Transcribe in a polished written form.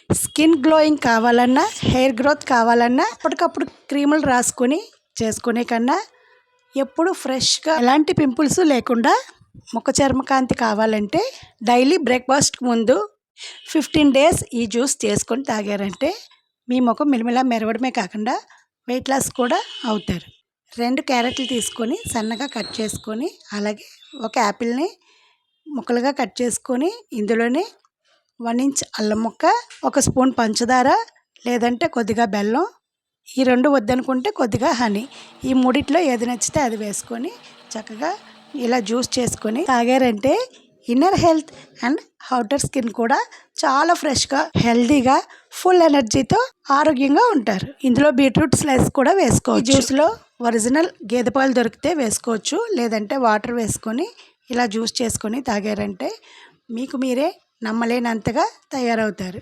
Skin glowing కావాలన్నా, hair growth కావాలన్నా అప్పటికప్పుడు క్రీములు రాసుకొని చేసుకునే కన్నా ఎప్పుడు ఫ్రెష్గా ఎలాంటి పింపుల్స్ లేకుండా ముఖ చర్మకాంతి కావాలంటే డైలీ బ్రేక్ఫాస్ట్కి ముందు 15 డేస్ ఈ జ్యూస్ చేసుకొని తాగారంటే మీ ముఖం మిలమిలా మెరవడమే కాకుండా వెయిట్ లాస్ కూడా అవుతారు. 2 క్యారెట్లు తీసుకొని సన్నగా కట్ చేసుకొని, అలాగే ఒక యాపిల్ని ముక్కలుగా కట్ చేసుకొని ఇందులోనే 1 ఇంచ్ అల్లం ముక్క, 1 స్పూన్ పంచదార లేదంటే కొద్దిగా బెల్లం, ఈ 2 వద్దనుకుంటే కొద్దిగా హనీ, ఈ మూడిట్లో ఏది నచ్చితే అది వేసుకొని చక్కగా ఇలా జ్యూస్ చేసుకొని తాగారంటే inner health and outer skin కూడా చాలా ఫ్రెష్గా, హెల్తీగా, ఫుల్ ఎనర్జీతో ఆరోగ్యంగా ఉంటారు. ఇందులో బీట్రూట్ స్లైస్ కూడా వేసుకోవచ్చు. జ్యూస్లో ఒరిజినల్ గేదె పాలు దొరికితే వేసుకోవచ్చు, లేదంటే వాటర్ వేసుకొని ఇలా జ్యూస్ చేసుకొని తాగారంటే మీకు మీరే నమ్మలేనంతగా తయారవుతారు.